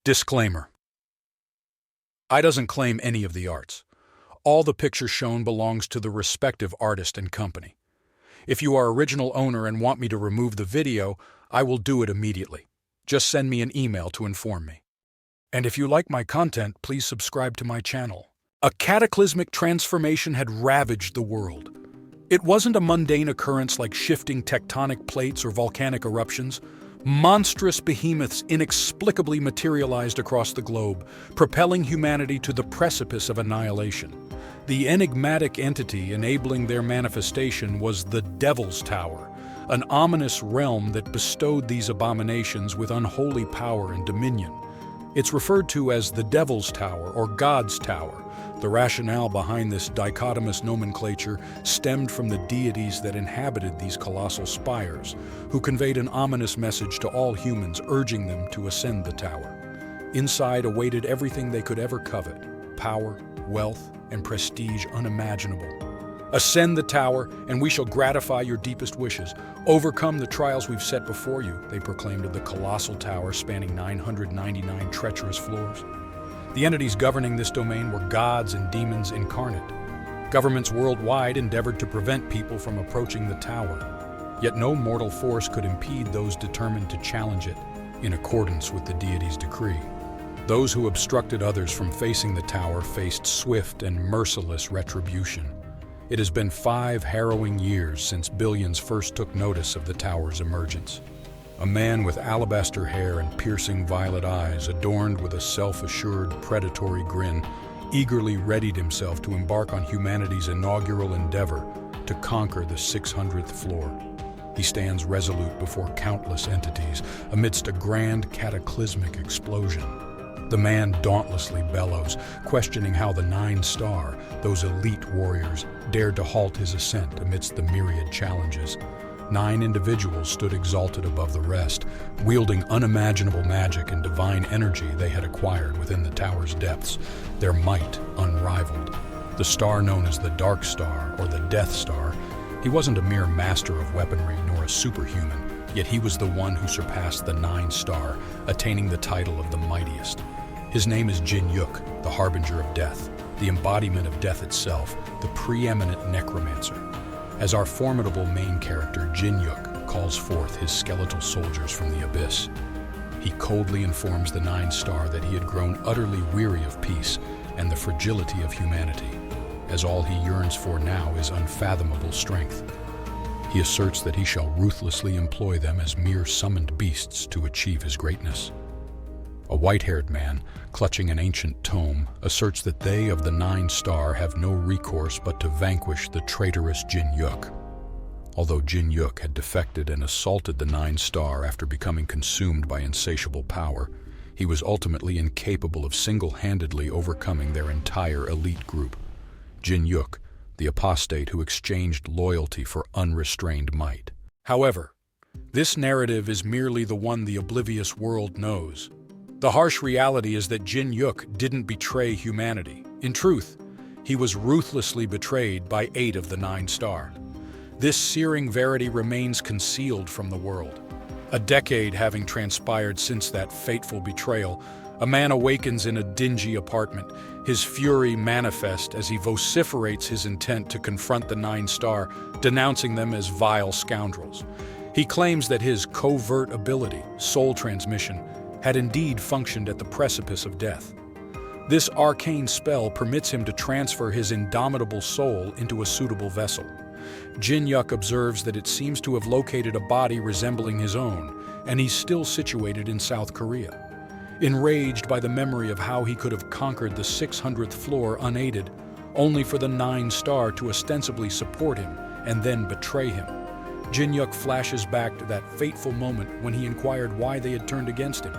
Disclaimer. I doesn't claim any of the arts. All the picture shown belongs to the respective artist and company. If you are original owner and want me to remove the video, I will do it immediately. Just send me an email to inform me. And if you like my content, please subscribe to my channel. A cataclysmic transformation had ravaged the world. It wasn't a mundane occurrence like shifting tectonic plates or volcanic eruptions. Monstrous behemoths inexplicably materialized across the globe, propelling humanity to the precipice of annihilation. The enigmatic entity enabling their manifestation was the Devil's Tower, an ominous realm that bestowed these abominations with unholy power and dominion. It's referred to as the Devil's Tower or God's Tower. The rationale behind this dichotomous nomenclature stemmed from the deities that inhabited these colossal spires, who conveyed an ominous message to all humans, urging them to ascend the tower. Inside awaited everything they could ever covet: power, wealth, and prestige unimaginable. Ascend the tower, and we shall gratify your deepest wishes. Overcome the trials we've set before you, they proclaimed of the colossal tower spanning 999 treacherous floors. The entities governing this domain were gods and demons incarnate. Governments worldwide endeavored to prevent people from approaching the tower, yet no mortal force could impede those determined to challenge it in accordance with the deity's decree. Those who obstructed others from facing the tower faced swift and merciless retribution. It has been 5 harrowing years since billions first took notice of the tower's emergence. A man with alabaster hair and piercing violet eyes, adorned with a self-assured, predatory grin, eagerly readied himself to embark on humanity's inaugural endeavor to conquer the 600th floor. He stands resolute before countless entities amidst a grand cataclysmic explosion. The man dauntlessly bellows, questioning how the 9 Star, those elite warriors, dared to halt his ascent amidst the myriad challenges. 9 individuals stood exalted above the rest, wielding unimaginable magic and divine energy they had acquired within the tower's depths, their might unrivaled. The star known as the Dark Star, or the Death Star, he wasn't a mere master of weaponry nor a superhuman, yet he was the one who surpassed the 9 Star, attaining the title of the mightiest. His name is Jin-woo, the harbinger of death, the embodiment of death itself, the preeminent necromancer. As our formidable main character, Jin-woo, calls forth his skeletal soldiers from the abyss, he coldly informs the 9 Star that he had grown utterly weary of peace and the fragility of humanity, as all he yearns for now is unfathomable strength. He asserts that he shall ruthlessly employ them as mere summoned beasts to achieve his greatness. A white-haired man, clutching an ancient tome, asserts that they of the 9 Star have no recourse but to vanquish the traitorous Jin-woo. Although Jin-woo had defected and assaulted the 9 Star after becoming consumed by insatiable power, he was ultimately incapable of single-handedly overcoming their entire elite group. Jin-woo, the apostate who exchanged loyalty for unrestrained might. However, this narrative is merely the one the oblivious world knows. The harsh reality is that Jin-woo didn't betray humanity. In truth, he was ruthlessly betrayed by 8 of the 9 Star. This searing verity remains concealed from the world. A decade having transpired since that fateful betrayal, a man awakens in a dingy apartment, his fury manifest as he vociferates his intent to confront the 9 Star, denouncing them as vile scoundrels. He claims that his covert ability, soul transmission, had indeed functioned at the precipice of death. This arcane spell permits him to transfer his indomitable soul into a suitable vessel. Jin-woo observes that it seems to have located a body resembling his own, and he's still situated in South Korea. Enraged by the memory of how he could have conquered the 600th floor unaided, only for the 9 Star to ostensibly support him and then betray him, Jin-woo flashes back to that fateful moment when he inquired why they had turned against him.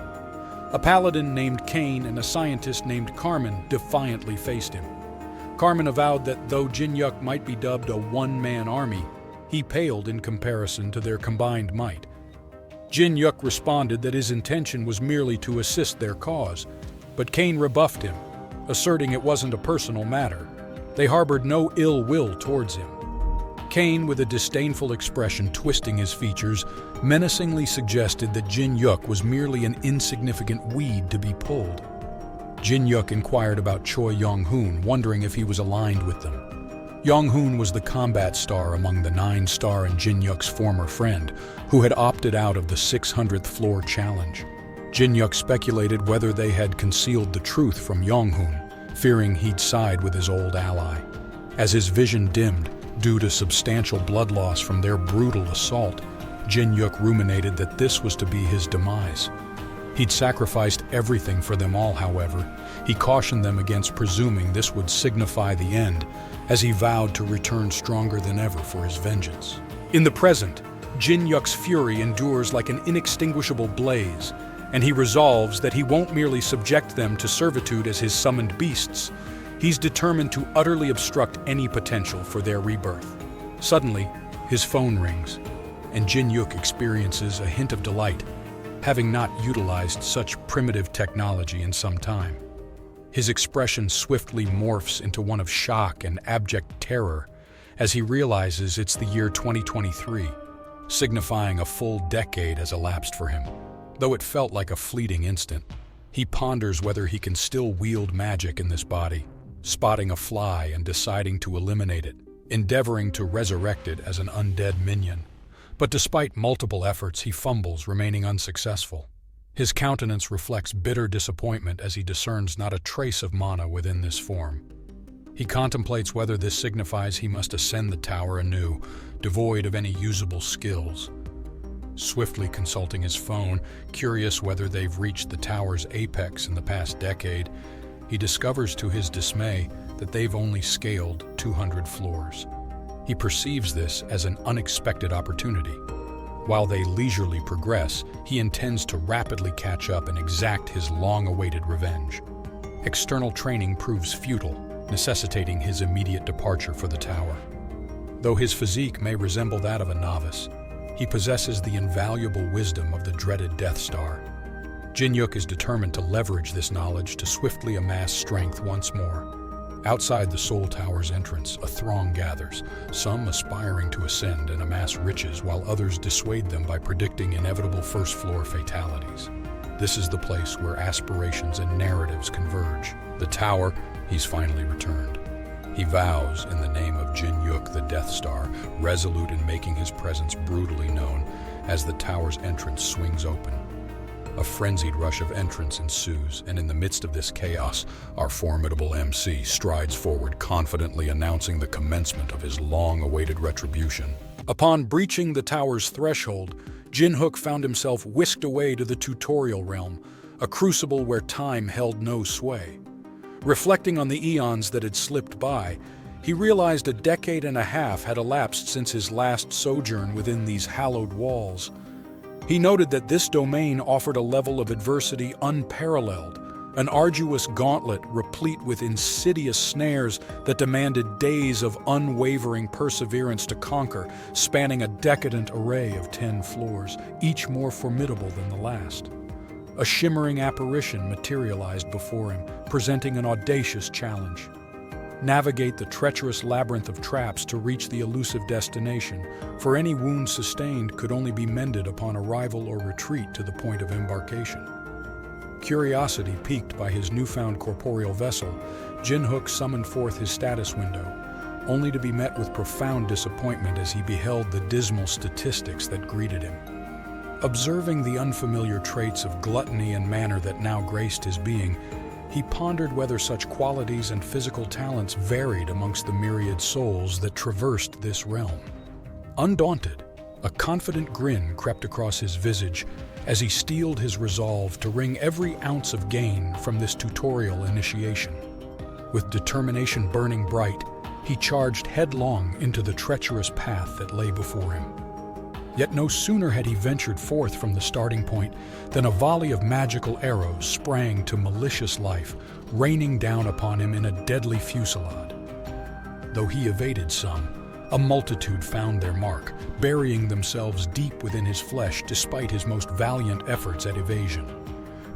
A paladin named Cain and a scientist named Carmen defiantly faced him. Carmen avowed that though Jin-woo might be dubbed a one-man army, he paled in comparison to their combined might. Jin-woo responded that his intention was merely to assist their cause, but Cain rebuffed him, asserting it wasn't a personal matter. They harbored no ill will towards him. Kane, with a disdainful expression twisting his features, menacingly suggested that Jin-yuk was merely an insignificant weed to be pulled. Jin-yuk inquired about Choi Yong-hoon, wondering if he was aligned with them. Yong-hoon was the combat star among the 9-star and Jin-yuk's former friend, who had opted out of the 600th floor challenge. Jin-yuk speculated whether they had concealed the truth from Yong-hoon, fearing he'd side with his old ally. As his vision dimmed, due to substantial blood loss from their brutal assault, Jin-yuk ruminated that this was to be his demise. He'd sacrificed everything for them all, however. He cautioned them against presuming this would signify the end, as he vowed to return stronger than ever for his vengeance. In the present, Jin-yuk's fury endures like an inextinguishable blaze, and he resolves that he won't merely subject them to servitude as his summoned beasts. He's determined to utterly obstruct any potential for their rebirth. Suddenly, his phone rings, and Jin-yuk experiences a hint of delight, having not utilized such primitive technology in some time. His expression swiftly morphs into one of shock and abject terror as he realizes it's the year 2023, signifying a full decade has elapsed for him. Though it felt like a fleeting instant, he ponders whether he can still wield magic in this body, spotting a fly and deciding to eliminate it, endeavoring to resurrect it as an undead minion. But despite multiple efforts, he fumbles, remaining unsuccessful. His countenance reflects bitter disappointment as he discerns not a trace of mana within this form. He contemplates whether this signifies he must ascend the tower anew, devoid of any usable skills. Swiftly consulting his phone, curious whether they've reached the tower's apex in the past decade, he discovers to his dismay that they've only scaled 200 floors. He perceives this as an unexpected opportunity. While they leisurely progress, he intends to rapidly catch up and exact his long-awaited revenge. External training proves futile, necessitating his immediate departure for the tower. Though his physique may resemble that of a novice, he possesses the invaluable wisdom of the dreaded Death Star. Jin-yuk is determined to leverage this knowledge to swiftly amass strength once more. Outside the Soul Tower's entrance, a throng gathers, some aspiring to ascend and amass riches while others dissuade them by predicting inevitable first-floor fatalities. This is the place where aspirations and narratives converge. The tower, he's finally returned. He vows, in the name of Jin-yuk the Death Star, resolute in making his presence brutally known, as the tower's entrance swings open. A frenzied rush of entrants ensues, and in the midst of this chaos, our formidable MC strides forward, confidently announcing the commencement of his long-awaited retribution. Upon breaching the tower's threshold, Jin-hook found himself whisked away to the tutorial realm, a crucible where time held no sway. Reflecting on the eons that had slipped by, he realized a decade and a half had elapsed since his last sojourn within these hallowed walls. He noted that this domain offered a level of adversity unparalleled, an arduous gauntlet replete with insidious snares that demanded days of unwavering perseverance to conquer, spanning a decadent array of 10 floors, each more formidable than the last. A shimmering apparition materialized before him, presenting an audacious challenge. Navigate the treacherous labyrinth of traps to reach the elusive destination, for any wound sustained could only be mended upon arrival or retreat to the point of embarkation. Curiosity piqued by his newfound corporeal vessel, Jin-hook summoned forth his status window, only to be met with profound disappointment as he beheld the dismal statistics that greeted him. Observing the unfamiliar traits of gluttony and manner that now graced his being, he pondered whether such qualities and physical talents varied amongst the myriad souls that traversed this realm. Undaunted, a confident grin crept across his visage as he steeled his resolve to wring every ounce of gain from this tutorial initiation. With determination burning bright, he charged headlong into the treacherous path that lay before him. Yet no sooner had he ventured forth from the starting point than a volley of magical arrows sprang to malicious life, raining down upon him in a deadly fusillade. Though he evaded some, a multitude found their mark, burying themselves deep within his flesh despite his most valiant efforts at evasion.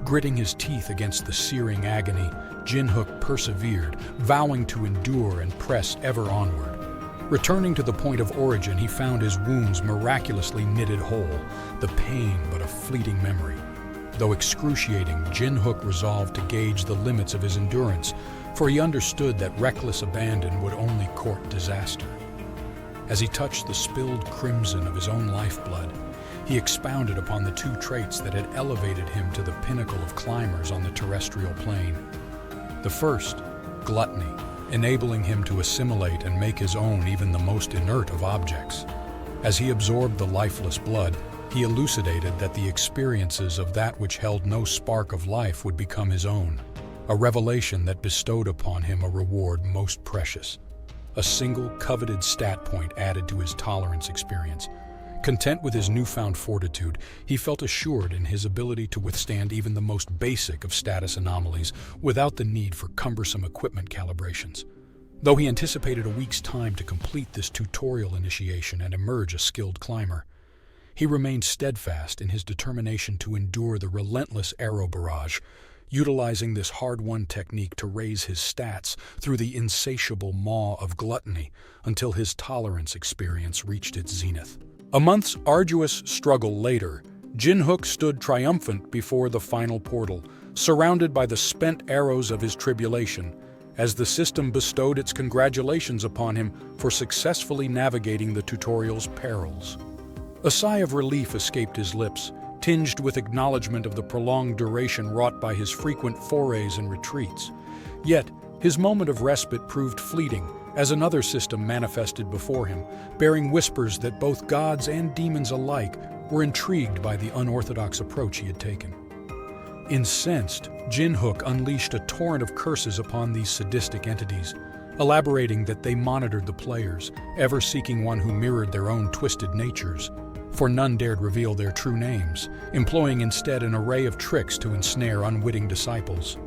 Gritting his teeth against the searing agony, Jin-hook persevered, vowing to endure and press ever onward. Returning to the point of origin, he found his wounds miraculously knitted whole, the pain but a fleeting memory. Though excruciating, Jin-hook resolved to gauge the limits of his endurance, for he understood that reckless abandon would only court disaster. As he touched the spilled crimson of his own lifeblood, he expounded upon the two traits that had elevated him to the pinnacle of climbers on the terrestrial plane. The first, gluttony, enabling him to assimilate and make his own even the most inert of objects. As he absorbed the lifeless blood, he elucidated that the experiences of that which held no spark of life would become his own, a revelation that bestowed upon him a reward most precious. A single coveted stat point added to his tolerance experience. Content with his newfound fortitude, he felt assured in his ability to withstand even the most basic of status anomalies without the need for cumbersome equipment calibrations. Though he anticipated a week's time to complete this tutorial initiation and emerge a skilled climber, he remained steadfast in his determination to endure the relentless arrow barrage, utilizing this hard-won technique to raise his stats through the insatiable maw of gluttony until his tolerance experience reached its zenith. A month's arduous struggle later, Jin-hook stood triumphant before the final portal, surrounded by the spent arrows of his tribulation, as the system bestowed its congratulations upon him for successfully navigating the tutorial's perils. A sigh of relief escaped his lips, tinged with acknowledgement of the prolonged duration wrought by his frequent forays and retreats. Yet, his moment of respite proved fleeting, as another system manifested before him, bearing whispers that both gods and demons alike were intrigued by the unorthodox approach he had taken. Incensed, Jin-hook unleashed a torrent of curses upon these sadistic entities, elaborating that they monitored the players, ever seeking one who mirrored their own twisted natures, for none dared reveal their true names, employing instead an array of tricks to ensnare unwitting disciples.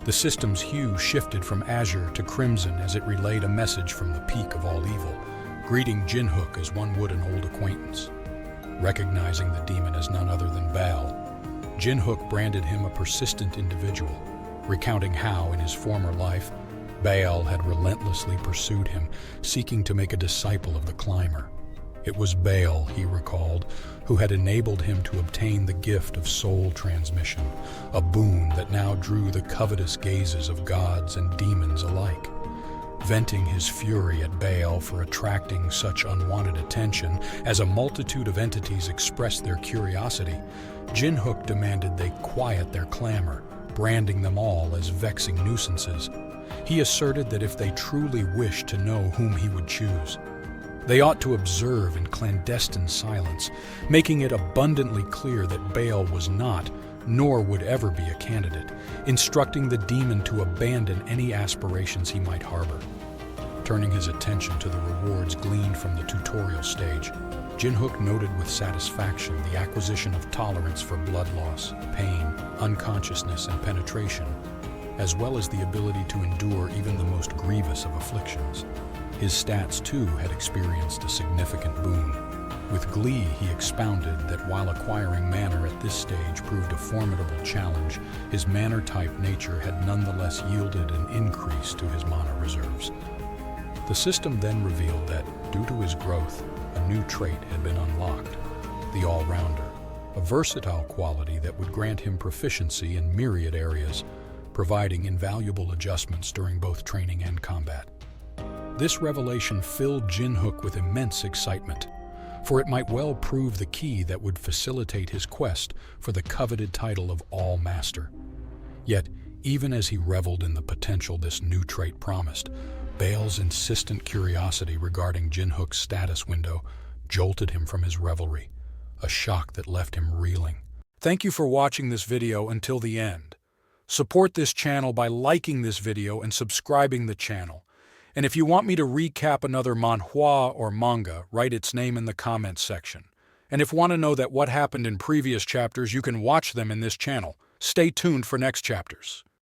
The system's hue shifted from azure to crimson as it relayed a message from the peak of all evil, greeting Jin-hook as one would an old acquaintance. Recognizing the demon as none other than Baal, Jin-hook branded him a persistent individual, recounting how, in his former life, Baal had relentlessly pursued him, seeking to make a disciple of the climber. It was Baal, he recalled, who had enabled him to obtain the gift of soul transmission, a boon that now drew the covetous gazes of gods and demons alike. Venting his fury at Baal for attracting such unwanted attention as a multitude of entities expressed their curiosity, Jin-hook demanded they quiet their clamor, branding them all as vexing nuisances. He asserted that if they truly wished to know whom he would choose, they ought to observe in clandestine silence, making it abundantly clear that Baal was not, nor would ever be a candidate, instructing the demon to abandon any aspirations he might harbor. Turning his attention to the rewards gleaned from the tutorial stage, Jin-hook noted with satisfaction the acquisition of tolerance for blood loss, pain, unconsciousness, and penetration, as well as the ability to endure even the most grievous of afflictions. His stats, too, had experienced a significant boon. With glee, he expounded that while acquiring manner at this stage proved a formidable challenge, his manner-type nature had nonetheless yielded an increase to his mana reserves. The system then revealed that, due to his growth, a new trait had been unlocked, the all-rounder, a versatile quality that would grant him proficiency in myriad areas, providing invaluable adjustments during both training and combat. This revelation filled Jin-hook with immense excitement, for it might well prove the key that would facilitate his quest for the coveted title of All-Master. Yet, even as he reveled in the potential this new trait promised, Baal's insistent curiosity regarding Jin-hook's status window jolted him from his revelry, a shock that left him reeling. Thank you for watching this video until the end. Support this channel by liking this video and subscribing the channel. And if you want me to recap another manhwa or manga, write its name in the comments section. And if you want to know that what happened in previous chapters, you can watch them in this channel. Stay tuned for next chapters.